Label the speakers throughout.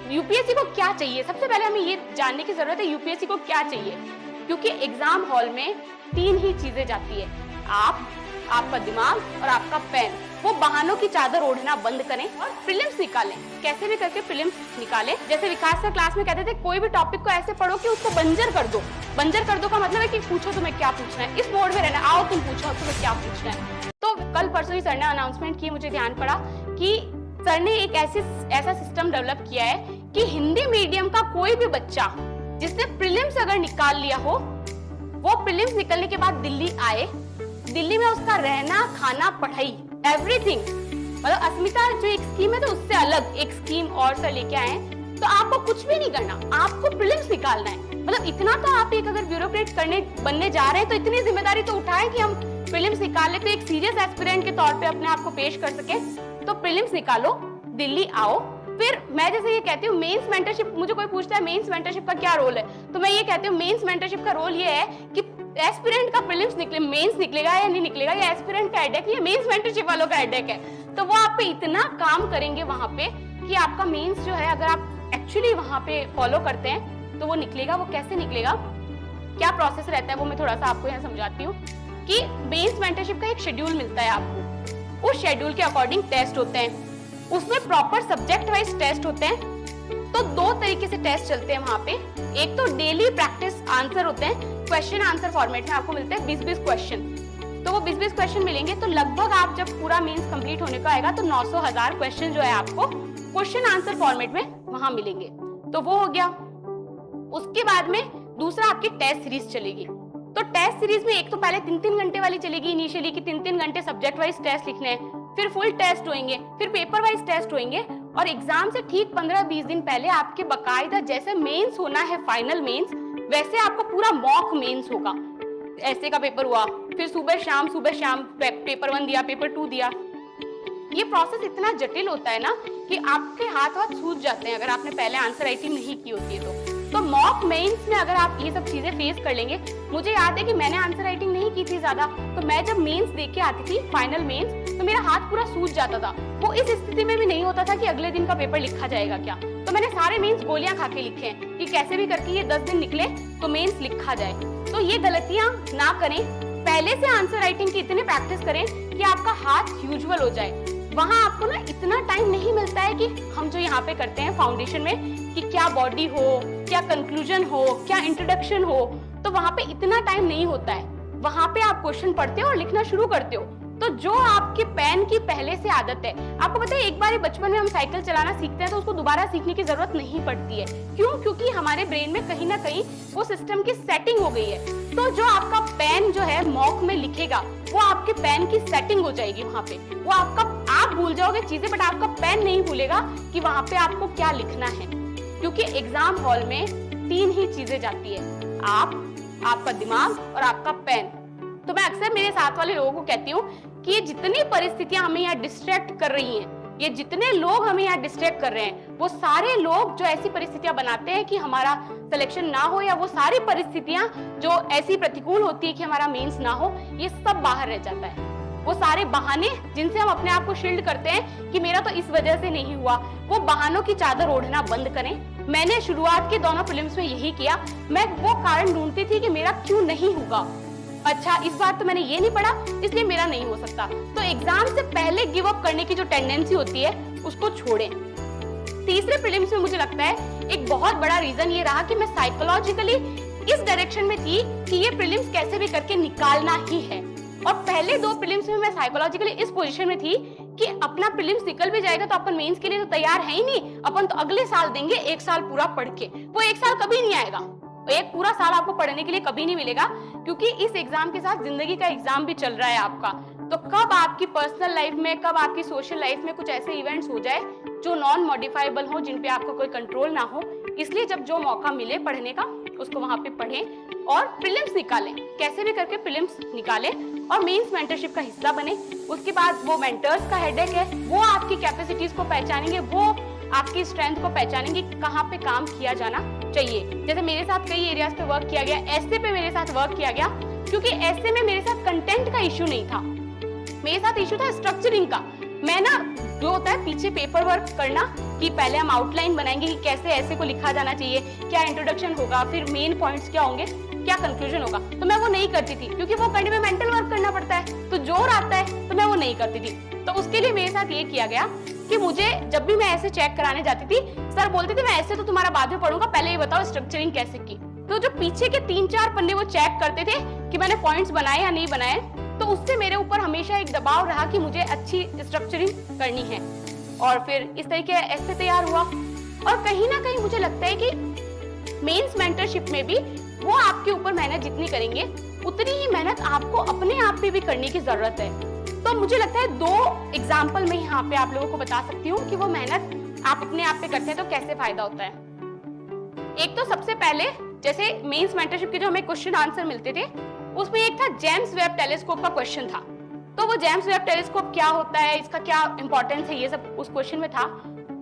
Speaker 1: UPSC को क्या चाहिए, सबसे पहले हमें ये जानने की जरूरत है यूपीएससी को क्या चाहिए, क्योंकि एग्जाम हॉल में 3 ही चीजें जाती है, आप, आपका दिमाग और आपका पेन। वो बहानों की चादर ओढ़ना बंद करें और प्रीलिम्स निकालें, कैसे भी करके प्रीलिम्स निकालें। जैसे विकास सर क्लास में कहते थे, कोई भी टॉपिक को ऐसे पढ़ो कि उसको बंजर कर दो। बंजर कर दो का मतलब है कि पूछो तुम्हें क्या पूछना है, इस मोड में रहना, आओ तुम पूछो तुम्हें क्या पूछना है। तो कल परसों ही सर ने अनाउंसमेंट की, मुझे ध्यान पड़ा कि सर ने एक ऐसा सिस्टम डेवलप किया है कि हिंदी मीडियम का कोई भी बच्चा जिसने प्रीलिम्स अगर निकाल लिया हो, वो प्रीलिम्स निकलने के बाद दिल्ली आए, दिल्ली में उसका रहना, खाना, पढ़ाई, एवरीथिंग, मतलब अस्मिता जो एक स्कीम है तो उससे अलग एक स्कीम और सर लेके आए हैं। तो आपको कुछ भी नहीं करना, आपको प्रीलिम्स निकालना है। मतलब इतना तो आप एक अगर ब्यूरोक्रेट बनने जा रहे हैं तो इतनी जिम्मेदारी तो उठाएं कि हम प्रीलिम्स निकाल ले, तो एक सीरियस एस्पिरेंट के तौर पे अपने आप को पेश कर सके। तो प्रीलिम्स निकालो, दिल्ली आओ। फिर मैं जैसे ये कहती हूँ मेंस मेंटरशिप, मुझे कोई पूछता है मेंस मेंटरशिप का क्या रोल है, तो मैं ये कहती हूँ मेंस मेंटरशिप का रोल ये है कि एस्पिरेंट का प्रीलिम्स निकले, मेंस निकलेगा या नहीं निकलेगा, ये एस्पिरेंट का हेडेक, ये मेंस मेंटरशिप वालों का हेडेक है। तो वो आप पे इतना काम करेंगे वहां पे कि आपका मेंस जो है, अगर आप एक्चुअली वहां पे फॉलो करते हैं तो वो निकलेगा। वो कैसे निकलेगा, क्या प्रोसेस रहता है, वो मैं थोड़ा सा आपको यहाँ समझाती हूँ कि मेंस मेंटरशिप का एक शेड्यूल मिलता है आपको, उस शेड्यूल के अकॉर्डिंग टेस्ट होते हैं, उसमें प्रॉपर सब्जेक्ट वाइज टेस्ट होते हैं। तो 2 तरीके से टेस्ट चलते हैं वहां पे, एक तो डेली प्रैक्टिस आंसर होते हैं, क्वेश्चन आंसर फॉर्मेट में आपको मिलते हैं 20-20 क्वेश्चन। तो वो 20-20 क्वेश्चन मिलेंगे, तो लगभग आप जब पूरा मींस कंप्लीट होने को आएगा तो 900,000 क्वेश्चन जो है आपको क्वेश्चन आंसर फॉर्मेट में वहां मिलेंगे। तो वो हो गया। उसके बाद में दूसरा आपकी टेस्ट सीरीज चलेगी। तो टेस्ट सीरीज में एक तो पहले 3-3 घंटे वाली चलेगी इनिशियली, कि 3-3 घंटे सब्जेक्ट वाइज टेस्ट लिखने हैं, फिर फुल टेस्ट होंगे, फिर पेपर वाइज टेस्ट होंगे, और एग्जाम से ठीक 15-20 दिन पहले आपके बकायदा जैसे मेंस होना है फाइनल मेंस, वैसे आपको पूरा मॉक मेंस होगा। ऐसे का पेपर हुआ, फिर सुबह शाम पेपर 1 दिया, पेपर 2 दिया। ये प्रोसेस इतना जटिल होता है ना कि आपके हाथ सूझ जाते हैं अगर आपने पहले आंसर राइटिंग नहीं की होती है तो मॉक मेंस में अगर आप ये सब चीजें फेस कर लेंगे। मुझे याद है कि मैंने आंसर राइटिंग नहीं की थी ज्यादा, तो मैं जब मेंस दे के आती थी फाइनल मेंस, तो मेरा हाथ पूरा सूज जाता था। वो इस स्थिति में भी नहीं होता था कि अगले दिन का पेपर लिखा जाएगा क्या, तो मैंने सारे मेंस गोलियां खा के लिखे हैं कि कैसे भी करके ये 10 दिन निकले तो मेंस लिखा जाए। तो ये गलतियां ना करें, पहले से आंसर राइटिंग की इतनी प्रैक्टिस करें कि आपका हाथ यूजुअल हो जाए। वहां आपको ना इतना टाइम नहीं मिलता है कि हम जो यहाँ पे करते हैं फाउंडेशन में, कि क्या बॉडी हो, क्या कंक्लूजन हो, क्या इंट्रोडक्शन हो, तो वहां पे इतना टाइम नहीं होता है। वहां पे आप क्वेश्चन पढ़ते हो और लिखना शुरू करते हो। तो जो आपके पेन की पहले से आदत है, आपको पता है एक बार बचपन में हम साइकिल चलाना सीखते हैं तो उसको दोबारा सीखने की जरूरत नहीं पड़ती है। क्यों? क्योंकि हमारे ब्रेन में कहीं ना कहीं वो सिस्टम की सेटिंग हो गई है। तो जो आपका पेन जो है मॉक में लिखेगा, वो आपके पेन की सेटिंग हो जाएगी वहां पे। वो आप भूल जाओगे चीजें, बट आपका पेन नहीं भूलेगा कि वहां पे आपको क्या लिखना है, क्योंकि एग्जाम हॉल में 3 ही चीजें जाती है, आप, आपका दिमाग और आपका पेन। तो मैं अक्सर मेरे साथ वाले लोगों को कहती हूँ कि ये जितनी परिस्थितियां हमें यहाँ डिस्ट्रैक्ट कर रही हैं, ये जितने लोग हमें यहाँ डिस्ट्रैक्ट कर रहे हैं, वो सारे लोग जो ऐसी परिस्थितियां बनाते हैं कि हमारा सिलेक्शन ना हो, या वो सारी परिस्थितियां जो ऐसी प्रतिकूल होती है कि हमारा मेंस ना हो, ये सब बाहर रह जाता है। वो सारे बहाने जिनसे हम अपने आप को शील्ड करते हैं कि मेरा तो इस वजह से नहीं हुआ, वो बहानों की चादर ओढ़ना बंद करें। मैंने शुरुआत के दोनों फिल्म्स में यही किया, मैं वो कारण ढूंढती थी कि मेरा क्यों नहीं होगा। अच्छा, इस बार तो मैंने ये नहीं पढ़ा इसलिए मेरा नहीं हो सकता। तो एग्जाम से पहले गिव अप करने की जो टेंडेंसी होती है उसको छोड़ें। तीसरे प्रीलिम्स में मुझे लगता है एक बहुत बड़ा रीजन ये रहा कि मैं साइकोलॉजिकली इस डायरेक्शन में थी कि ये प्रीलिम्स कैसे भी करके निकालना ही है। और पहले 2 प्रीलिम्स में मैं साइकोलॉजिकली इस पोजीशन में थी कि अपना प्रीलिम्स निकल भी जाएगा तो अपन मेंस के लिए तो तैयार है ही नहीं, अपन तो अगले साल देंगे 1 साल पूरा पढ़ के। वो 1 साल कभी नहीं आएगा, एक पूरा साल आपको पढ़ने के लिए कभी नहीं मिलेगा, क्योंकि इस एग्जाम के साथ जिंदगी का एग्जाम भी चल रहा है आपका। तो कब आपकी पर्सनल लाइफ में, कब आपकी सोशल लाइफ में कुछ ऐसे इवेंट्स हो जाए जो नॉन मॉडिफाइबल हो, जिन पे आपको कोई कंट्रोल ना हो। इसलिए जब जो मौका मिले पढ़ने का, उसको वहां पे पढ़ें और प्रीलिम्स निकालें, कैसे भी करके प्रीलिम्स निकालें और मेंस मेंटरशिप का हिस्सा बने। उसके बाद वो मेंटर्स का हेडेक है, वो आपकी कैपेसिटीज को पहचानेंगे, वो आपकी स्ट्रेंथ को पहचानेंगे, कहाँ पे काम किया जाना चाहिए। जैसे मेरे साथ कई एरियाज पे वर्क किया गया, ऐसे पे मेरे साथ वर्क किया गया, क्योंकि ऐसे में मेरे साथ कंटेंट का इश्यू नहीं था, मेरे साथ इश्यू था स्ट्रक्चरिंग का। मैं ना जो होता है पीछे पेपर वर्क करना कि पहले हम आउटलाइन बनाएंगे कि कैसे ऐसे को लिखा जाना चाहिए, क्या इंट्रोडक्शन होगा, फिर मेन पॉइंट्स क्या होंगे, क्या कंक्लूजन होगा, तो मैं वो नहीं करती थी क्योंकि वो करने में मेंटल वर्क करना पड़ता है, तो जोर आता है, तो मैं वो नहीं करती थी। तो उसके लिए मेरे साथ ये किया गया कि मुझे जब भी मैं ऐसे चेक कराने जाती थी, सर बोलते थे मैं ऐसे तो तुम्हारा बाद में पढ़ूंगा, पहले ये बताओ स्ट्रक्चरिंग कैसे की। तो जो पीछे के 3-4 पन्ने वो चेक करते थे कि मैंने पॉइंट्स बनाए या नहीं बनाए, तो उससे मेरे ऊपर हमेशा एक दबाव रहा कि मुझे अच्छी स्ट्रक्चरिंग करनी है, और फिर इस तरीके ऐसे तैयार हुआ। और कहीं ना कहीं मुझे लगता है कि मेंस मेंटरशिप में भी वो आपके ऊपर मेहनत जितनी करेंगे उतनी ही मेहनत आपको अपने आप पे भी करने की जरूरत है। तो मुझे लगता है 2 एग्जाम्पल में यहाँ पे आप लोगों को बता सकती हूँ कि वो मेहनत आप अपने आप पे करते हैं तो कैसे फायदा होता है। एक तो सबसे पहले जैसे मेंस मेंटरशिप के जो हमें क्वेश्चन आंसर मिलते थे, उसमें एक था जेम्स वेब टेलीस्कोप का क्वेश्चन था। तो वो जेम्स वेब टेलीस्कोप क्या होता है, इसका क्या इंपॉर्टेंस है, ये सब उस क्वेश्चन में था।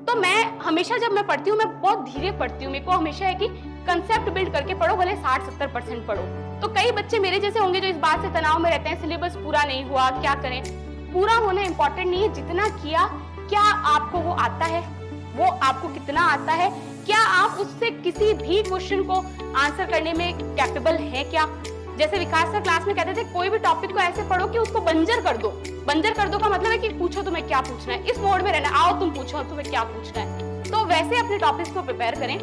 Speaker 1: तो मैं हमेशा जब मैं पढ़ती हूँ, मैं बहुत धीरे पढ़ती हूँ। मेरे को हमेशा है कि कंसेप्ट बिल्ड करके पढ़ो, भले 60-70% पढ़ो। तो कई बच्चे मेरे जैसे होंगे जो इस बात से तनाव में रहते हैं, सिलेबस पूरा नहीं हुआ, क्या करें। पूरा होना इंपॉर्टेंट नहीं है, जितना किया, क्या आपको वो आता है, वो आपको कितना आता है, क्या आप उससे किसी भी क्वेश्चन को आंसर करने में कैपेबल है क्या। जैसे विकास सर क्लास में कहते थे, कोई भी टॉपिक को ऐसे पढ़ो कि उसको बंजर कर दो। बंजर कर दो का मतलब है कि पूछो तुम्हें क्या पूछना है, इस मोड में रहना, आओ तुम पूछो तुम्हें क्या पूछना है। तो वैसे अपने टॉपिक्स को प्रिपेयर करें।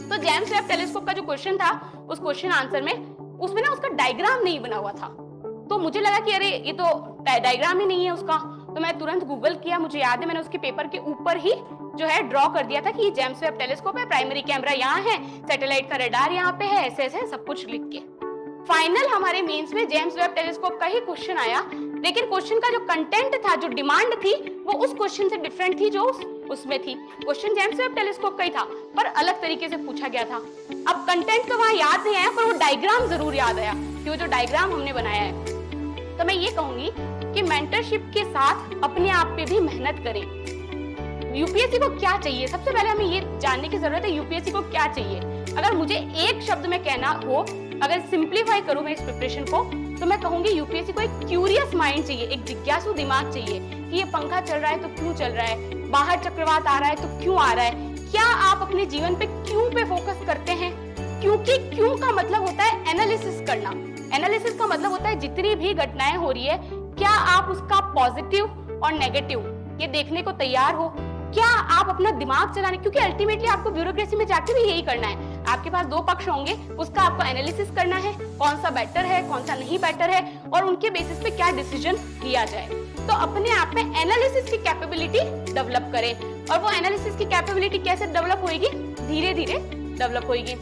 Speaker 1: तो जेम्स वेब टेलीस्कोप का जो क्वेश्चन था, उस क्वेश्चन आंसर में उसमें ना उसका डायग्राम नहीं बना हुआ था। तो मुझे लगा कि अरे ये तो डायग्राम ही नहीं है उसका। तो मैं तुरंत गूगल किया, मुझे याद है मैंने उसके पेपर के ऊपर ही जो है ड्रॉ कर दिया था कि ये जेम्स वेब टेलीस्कोप है, प्राइमरी कैमरा यहाँ है, सैटेलाइट का रडार यहाँ पे है, ऐसे ऐसे सब कुछ लिख के। फाइनल हमारे मेंस में जेम्स वेब टेलीस्कोप का ही क्वेश्चन आया, लेकिन क्वेश्चन का जो कंटेंट था, जो डिमांड थी, वो उस क्वेश्चन से डिफरेंट थी जो उसमें थी। क्वेश्चन जेम्स वेब टेलीस्कोप का ही था, पर अलग तरीके से पूछा गया था। अब कंटेंट तो वहां याद नहीं आया, पर वो डायग्राम जरूर याद आया कि वो जो डायग्राम हमने बनाया है। तो मैं ये कहूंगी कि मेंटरशिप के साथ अपने आप पे भी मेहनत करें। यूपीएससी को क्या चाहिए, सबसे पहले हमें ये जानने की जरूरत है यूपीएससी को क्या चाहिए। अगर मुझे एक शब्द में कहना हो, अगर सिंप्लीफाई करूं मैं इस प्रिपरेशन को, तो मैं कहूंगी यूपीएससी को एक क्यूरियस माइंड चाहिए, एक जिज्ञासु दिमाग चाहिए कि ये पंखा चल रहा है तो क्यों चल रहा है, बाहर चक्रवात आ रहा है तो क्यों आ रहा है। क्या आप अपने जीवन पे क्यों पे फोकस करते हैं, क्योंकि क्यों का मतलब होता है एनालिसिस करना। एनालिसिस का मतलब होता है जितनी भी घटनाएं हो रही है, क्या आप उसका पॉजिटिव और नेगेटिव ये देखने को तैयार हो, क्या आप अपना दिमाग चलाने, क्योंकि अल्टीमेटली आपको ब्यूरोक्रेसी में जाके भी यही करना है। आपके पास 2 पक्ष होंगे, उसका आपको एनालिसिस करना है, कौन सा बेटर है, कौन सा नहीं बेटर है, और उनके बेसिस पे क्या डिसीजन लिया जाए। तो अपने आप में एनालिसिस की कैपेबिलिटी डेवलप करें, और वो एनालिसिस की कैपेबिलिटी कैसे डेवलप होगी, धीरे धीरे डेवलप होगी।